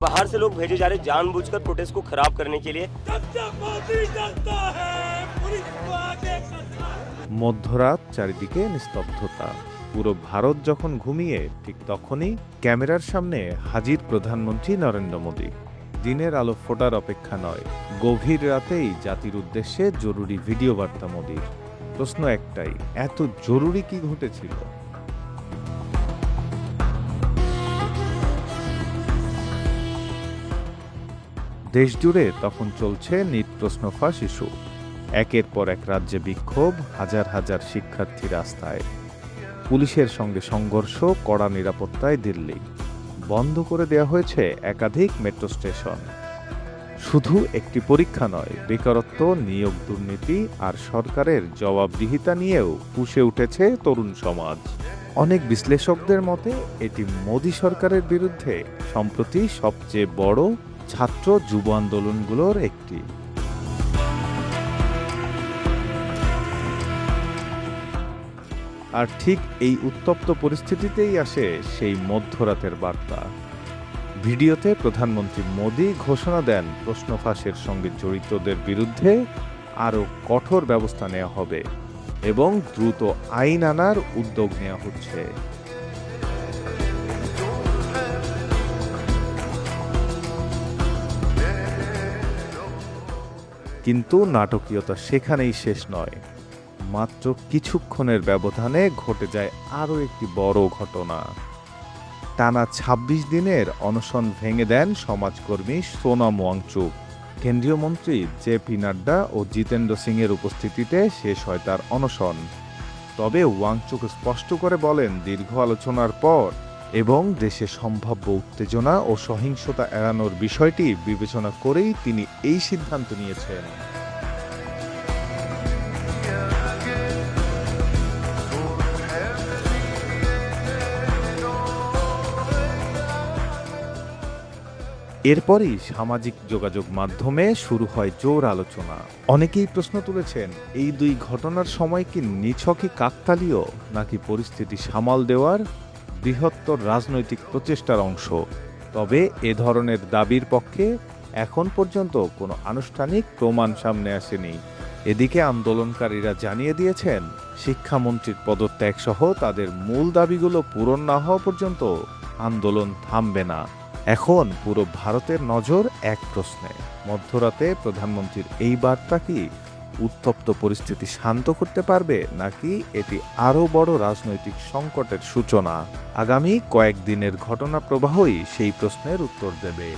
बाहर से लोग भेजे जा रहे जानबूझकर प्रोटेस्ट को खराब करने के लिए। মধ্যরাত, চারিদিকে নিস্তব্ধতা। পুরো ভারত যখন ঘুমিয়ে ঠিক তখনই ক্যামেরার সামনে হাজির প্রধানমন্ত্রী নরেন্দ্র মোদী। দিনের আলো ফোটার অপেক্ষা নয়, গভীর রাতেই জাতির উদ্দেশ্যে জরুরি ভিডিও বার্তা মোদীর। প্রশ্ন একটাই, এত জরুরি কি ঘটেছিল? দেশজুড়ে তখন চলছে নিট প্রশ্ন ফাঁস ইস্যু। একের পর এক রাজ্যে বিক্ষোভ, হাজার হাজার শিক্ষার্থী রাস্তায়। পুলিশের সঙ্গে সংঘর্ষ, কড়া নিরাপত্তায় দিল্লি। বন্ধ করে দেওয়া হয়েছে একাধিক মেট্রো স্টেশন। শুধু একটি পরীক্ষা নয়, বেকারত্ব, নিয়োগ দুর্নীতি আর সরকারের জবাবদিহিতা নিয়েও ফুঁসে উঠেছে তরুণ সমাজ। অনেক বিশ্লেষকদের মতে এটি মোদী সরকারের বিরুদ্ধে সম্প্রতি সবচেয়ে বড় ছাত্র যুব আন্দোলনগুলোর একটি। আর ঠিক এই উত্তপ্ত পরিস্থিতিতেই আসে সেই মধ্যরাতের বার্তা। ভিডিওতে প্রধানমন্ত্রী মোদী ঘোষণা দেন প্রশ্ন ফাঁসের সঙ্গে জড়িতদের বিরুদ্ধে আরও কঠোর ব্যবস্থা নেওয়া হবে এবং দ্রুত আইন আনার উদ্যোগ নেওয়া হচ্ছে। কিন্তু নাটকীয়তা সেখানেই শেষ নয়। মাত্র কিছুক্ষণের ব্যবধানে ঘটে যায় আরও একটি বড় ঘটনা। টানা ২৬ দিনের অনশন ভেঙে দেন সমাজকর্মী সোনাম ওয়াংচুক। কেন্দ্রীয় মন্ত্রী জেপি নাড্ডা ও জিতেন্দ্র সিংয়ের উপস্থিতিতে শেষ হয় তার অনশন। তবে ওয়াংচুক স্পষ্ট করে বলেন, দীর্ঘ আলোচনার পর এবং দেশে সম্ভাব্য উত্তেজনা ও সহিংসতা এড়ানোর বিষয়টি বিবেচনা করেই তিনি এই সিদ্ধান্ত নিয়েছেন। এরপরই সামাজিক যোগাযোগ মাধ্যমে শুরু হয় জোর আলোচনা। অনেকেই প্রশ্ন তুলেছেন, এই দুই ঘটনার সময় কি নিছকই কাকতালীয়, নাকি পরিস্থিতি সামাল দেওয়ার বৃহত্তর রাজনৈতিক প্রচেষ্টার অংশ? তবে এ ধরনের দাবির পক্ষে এখন পর্যন্ত কোনো আনুষ্ঠানিক প্রমাণ সামনে আসেনি। এদিকে আন্দোলনকারীরা জানিয়ে দিয়েছেন, শিক্ষামন্ত্রীর পদত্যাগ সহ তাদের মূল দাবিগুলো পূরণ না হওয়া পর্যন্ত আন্দোলন থামবে না। এখন পুরো ভারতের নজর এক প্রশ্নে, মধ্যরাতে প্রধানমন্ত্রীর এই বার্তা কি উত্তপ্ত পরিস্থিতি শান্ত করতে পারবে, নাকি এটি আরও বড় রাজনৈতিক সংকটের সূচনা? আগামী কয়েকদিনের ঘটনা প্রবাহই সেই প্রশ্নের উত্তর দেবে।